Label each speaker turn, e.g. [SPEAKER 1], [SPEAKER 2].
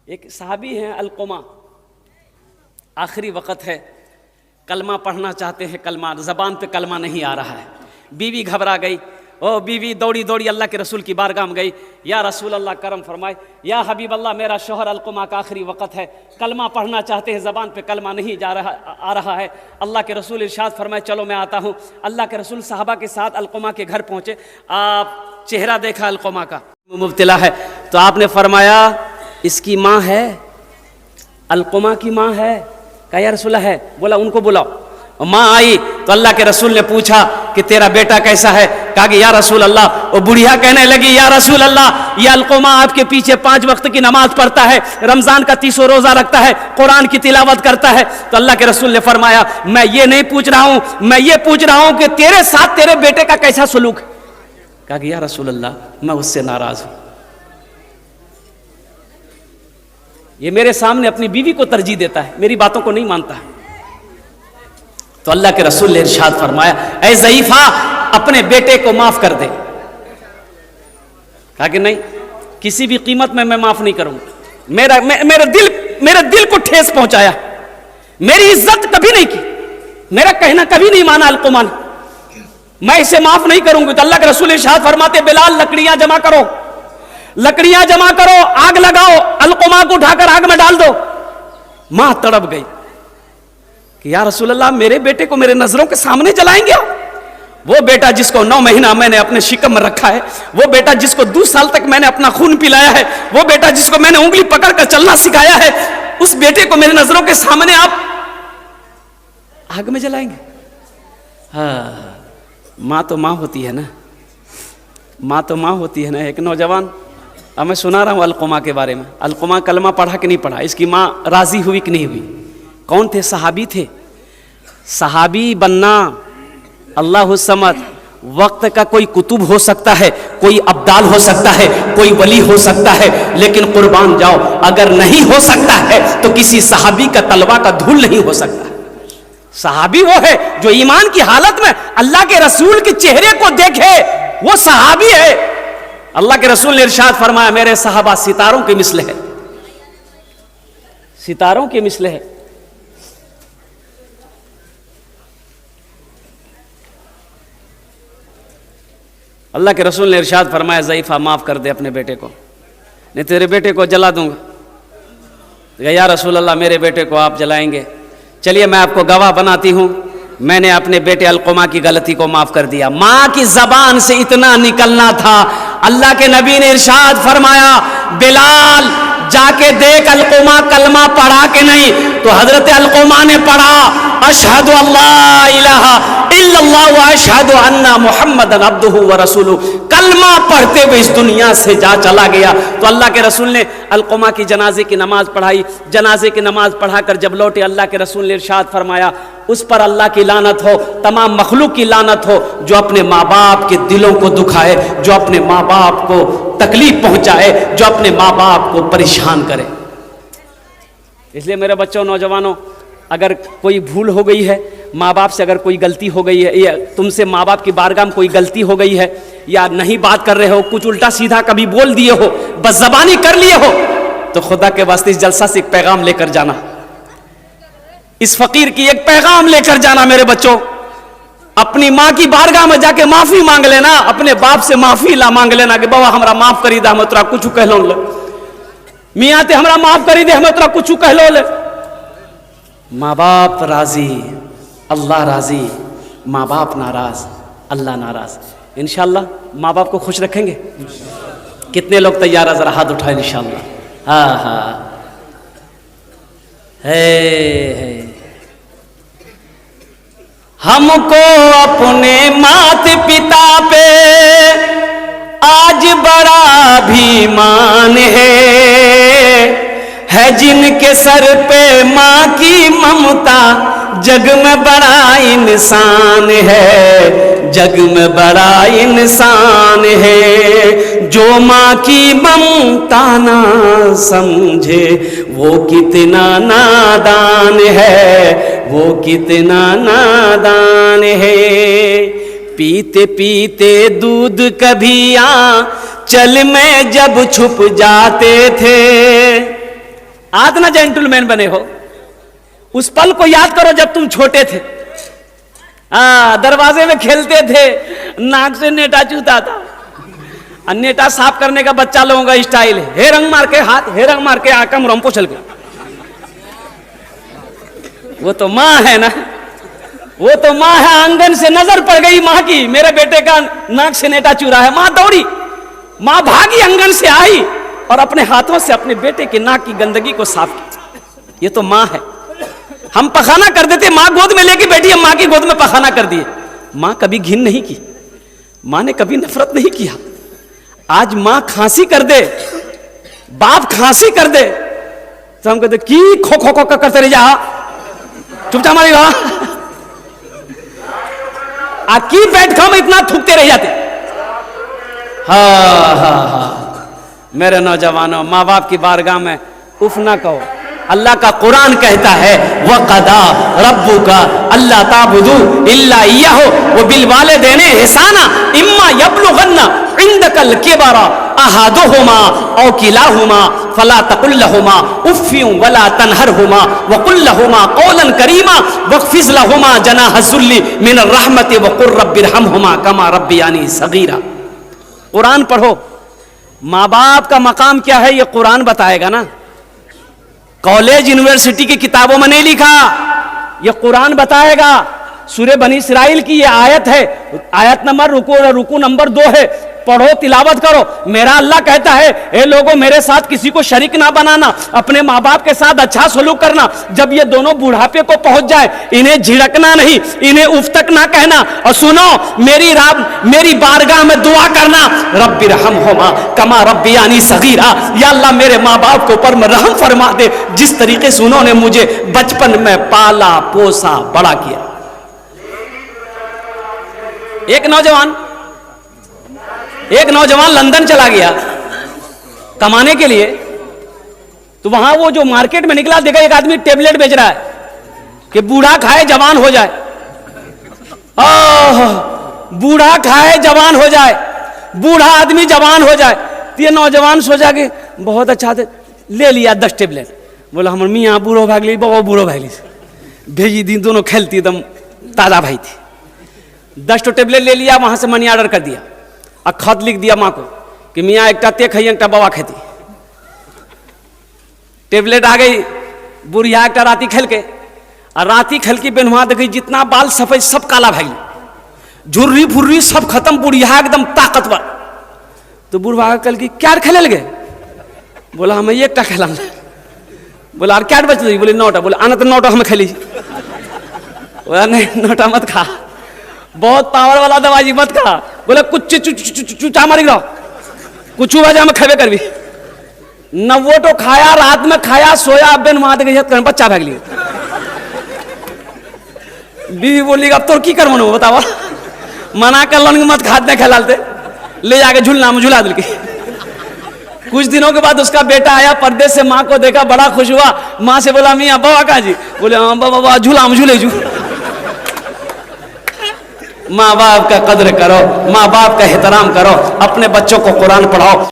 [SPEAKER 1] एक सहाबी हैं अलकुमा, आखिरी वक़्त है, कलमा पढ़ना चाहते हैं, कलमा ज़बान पे कलमा नहीं आ रहा है। बीवी घबरा गई, ओ बीवी दौड़ी दौड़ी अल्लाह के रसूल की बारगाह में गई, या रसूल अल्लाह करम फरमाए, या हबीब अल्लाह मेरा शोहर अलकुमा का आखिरी वक़्त है, कलमा पढ़ना चाहते हैं, ज़बान पे कलमा नहीं आ रहा है। अल्लाह के रसूल इरशाद फरमाए चलो मैं आता हूँ। अल्लाह के रसूल साहबा के साथ अलकुमा के घर पहुँचे। आप चेहरा देखा अलकुमा का, मुब्तला है, तो आपने फरमाया इसकी माँ है, अलकुमा की माँ है। कहा या रसूल है। बोला उनको बुलाओ। माँ आई तो अल्लाह के रसूल ने पूछा कि तेरा बेटा कैसा है। कहा कि या रसूल अल्लाह, वो बुढ़िया कहने लगी या रसूल अल्लाह, ये अलकुमा आपके पीछे 5 वक्त की नमाज पढ़ता है, रमजान का 30 रोजा रखता है, कुरान की तिलावत करता है। तो अल्लाह के रसूल ने फरमाया मैं ये नहीं पूछ रहा हूँ, मैं ये पूछ रहा हूँ कि तेरे साथ तेरे बेटे का कैसा सलूक। कहा कि या रसूल अल्लाह मैं उससे नाराज हूं, ये मेरे सामने अपनी बीवी को तरजीह देता है, मेरी बातों को नहीं मानता है। तो अल्लाह के रसूल ने इरशाद फरमाया ऐ ज़ईफा अपने बेटे को माफ कर दे। कहा कि नहीं, किसी भी कीमत में मैं माफ नहीं करूंगा। मेरे दिल को ठेस पहुंचाया, मेरी इज्जत कभी नहीं की, मेरा कहना कभी नहीं माना अलकुमा ने, मैं इसे माफ नहीं करूंगी। तो अल्लाह के रसूल इरशाद फरमाते बिलाल लकड़ियां जमा करो, लकड़ियां जमा करो, आग लगाओ, अलकुमा को उठाकर आग में डाल दो। मां तड़प गई कि या रसूल अल्लाह मेरे बेटे को मेरे नजरों के सामने जलाएंगे। वो बेटा जिसको 9 महीना मैंने अपने शिकम में रखा है, वो बेटा जिसको 2 साल तक मैंने अपना खून पिलाया है, वो बेटा जिसको मैंने उंगली पकड़कर चलना सिखाया है, उस बेटे को मेरे नजरों के सामने आप आग में जलाएंगे। हाँ, माँ तो माँ होती है ना, माँ तो माँ होती है ना। एक नौजवान, अब मैं सुना रहा हूँ अलकुमा के बारे में। अलकुमा कलमा पढ़ा कि नहीं पढ़ा, इसकी माँ राजी हुई कि नहीं हुई। कौन थे? सहाबी थे। सहाबी बनना अल्लाह समद, वक्त का कोई कुतुब हो सकता है, कोई अब्दाल हो सकता है, कोई वली हो सकता है, लेकिन कुर्बान जाओ अगर नहीं हो सकता है तो किसी सहाबी का तलवा का धूल नहीं हो सकता। सहाबी वो है जो ईमान की हालत में अल्लाह के रसूल के चेहरे को देखे, वो सहाबी है। अल्लाह के रसूल ने इरशाद फरमाया मेरे सहाबा सितारों के मिसल है, सितारों के मिसल है। अल्लाह के रसूल ने इरशाद फरमाया ज़ईफा माफ कर दे अपने बेटे को, नहीं तेरे बेटे को जला दूंगा। या रसूल अल्लाह मेरे बेटे को आप जलाएंगे। चलिए मैं आपको गवाह बनाती हूं, मैंने अपने बेटे अलकुमा की गलती को माफ कर दिया। माँ की जबान से इतना निकलना था। अल्लाह के नबी ने इरशाद फरमाया बिलाल जाके देख अलकुमा कलमा पढ़ा के नहीं। तो हजरत अलकुमा ने पढ़ा अशहदु अल्ला इलाहा इल्लल्लाह व अशहदु अन्ना मुहम्मदन अब्दुहु व रसूलुहु। कलमा पढ़ते हुए इस दुनिया से जा चला गया। तो अल्लाह के रसूल ने अलकुमा की जनाजे की नमाज पढ़ाई। जनाजे की नमाज पढ़ाकर जब लौटे अल्लाह के रसूल ने इरशाद फरमाया उस पर अल्लाह की लानत हो, तमाम मखलूक की लानत हो जो अपने माँ बाप के दिलों को दुखाए, जो अपने माँ बाप को तकलीफ पहुंचाए, जो अपने माँ बाप को परेशान करे। इसलिए मेरे बच्चों, नौजवानों, अगर कोई भूल हो गई है, माँ बाप से अगर कोई गलती हो गई है, या तुमसे माँ बाप की बारगाह में कोई गलती हो गई है, या नहीं बात कर रहे हो, कुछ उल्टा सीधा कभी बोल दिए हो, बदज़बानी कर लिए हो, तो खुदा के वास्ते इस जलसा से एक पैगाम लेकर जाना, इस फकीर की एक पैगाम लेकर जाना। मेरे बच्चों, अपनी माँ की बारगाह में जाके माफी मांग लेना, अपने बाप से माफी ला मांग लेना कि बाबा हमरा माफ करी दे, हम तोरा कुछ कह लो ले, मियाँ ते हमरा माफ करी दे, हम तोरा कुछ कह लो ले। माँ बाप राजी, अल्लाह राजी, माँ बाप नाराज, अल्लाह नाराज। इंशाअल्लाह माँ बाप को खुश रखेंगे। कितने लोग तैयार है? जरा हाथ उठाए इंशाअल्लाह। हाँ हाँ, है हमको अपने माता पिता पे आज बड़ा अभिमान है जिनके सर पे माँ की ममता, जग में बड़ा इंसान है, जग में बड़ा इंसान है। जो माँ की ममता ना समझे वो कितना नादान है, वो कितना नादान है। पीते पीते दूध कभी आंचल में जब छुप जाते थे, आज ना जेंटलमैन बने हो। उस पल को याद करो जब तुम छोटे थे, दरवाजे में खेलते थे, नाक से नेटा चूता था। नेटा साफ करने का बच्चा लोगों का स्टाइल है, हे रंग मार के हाथ, हे रंग मार के आकम रंपो चल गया। वो तो माँ है ना, वो तो माँ है। आंगन से नजर पड़ गई माँ की, मेरे बेटे का नाक से नेटा चूरा है। माँ दौड़ी, माँ भागी, आंगन से आई और अपने हाथों से अपने बेटे के नाक की गंदगी को साफ किया। ये तो माँ है। हम पखाना कर देते, माँ गोद में लेके बैठी, हम माँ की गोद में पखाना कर दिए। माँ कभी घिन नहीं की, माँ ने कभी नफरत नहीं किया। आज माँ खांसी कर दे, बाप खांसी कर दे तो हम कहते की खो खो खो करते रह जा, चुपचाप मारी रहा। की बैठ खाओ में इतना थूकते रह जाते। हाँ, मेरे नौजवानों, माँ बाप की बारगाह में उफ ना कहो। अल्लाह का कुरान कहता है वक़दा रब्बुका अल्ला ताबुदू इल्ला इय्याहु व बिल वालिदैनि इहसाना इम्मा यब्लुगन्ना इंदकल किबरा अहादुहुमा औ किलाहुमा फला तकुल लहुमा उफ़्फिन वला तनहरहुमा व कुल लहुमा कौलन करीमा वख़्फ़िज़ लहुमा जनाह ज़ुल्ली मिन रहमति व कुर रब्बिरहमहुमा कमा रब्बियानी सगीरा। कुरान पढ़ो। माँ बाप का मकाम क्या है ये कुरान बताएगा ना। कॉलेज यूनिवर्सिटी की किताबों में नहीं लिखा, ये कुरान बताएगा। सूरह बनी इस्राइल की ये आयत है, आयत नंबर रुकू नंबर 2 है। पढ़ो, तिलावत करो। मेरा अल्लाह कहता है ए लोगों, मेरे साथ किसी को शरीक ना बनाना, अपने माँ बाप के साथ अच्छा सलूक करना। जब ये दोनों बुढ़ापे को पहुंच जाए, इन्हें झिड़कना नहीं, इन्हें उफ तक ना कहना। और सुनो, मेरी बारगाह में दुआ करना, रब्बिरहमहुमा कमा रब्बियानी सगीरा। या अल्लाह, मेरे माँ बाप के ऊपर में रहम फरमा दे, जिस तरीके से उन्होंने मुझे बचपन में पाला पोसा बड़ा किया। एक नौजवान लंदन चला गया कमाने के लिए, तो वहां वो जो मार्केट में निकला, देखा एक आदमी टेबलेट बेच रहा है कि बूढ़ा खाए जवान हो जाए। बूढ़ा खाए जवान हो जाए, बूढ़ा आदमी जवान हो जाए। तो ये नौजवान सोचा कि बहुत अच्छा थे, ले लिया 10 टेबलेट। बोला हमर मियाँ बूढ़ो भागली, बाबा बूढ़ो भागली, भेजी दी। दोनों खेलती एकदम ताजा भाई थी। 10 टेबलेट ले लिया, वहां से मनी ऑर्डर कर दिया और खत लिख दिया माँ को कि मियाँ एकटा ते खाइए, एकटा बाबा खेती। टेबलेट आ गई, बुढ़िया एकटा राती खेल के, और राती खेल की बेनवा देखी, जितना बाल सफेद सब काला भाई, झुर्री फुर्री सब खत्म, बुढ़िया एकदम ताकतवर। तो बुढ़वा कल की क्या खेले लगे? बोला हमें एकटा खेला। बोला और क्या बच रही? बोले 9टा। बोले आना तो 9टा हमें खेली। बोला नहीं 9टा मत खा, बहुत पावर वाला दवाई मत खा। बोले कुछ चूचा मारी रहो, कुछ वजह में खेबे करबी। 90 तो खाया, रात में खाया, सोया, बेन मात गई, बच्चा भाग लिया। बीवी बोली अब तो की कर मनो बतावा, मना कर लन मत खाते खेलाते, ले जाके झूलना में झूला दिल की। कुछ दिनों के बाद उसका बेटा आया परदेश से, माँ को देखा, बड़ा खुश हुआ। माँ से बोला मियाँ बाबा कहाँ जी? बोले हाँ बाबा झूला में झूले जू। माँ बाप का कद्र करो, माँ बाप का एहतराम करो, अपने बच्चों को कुरान पढ़ाओ।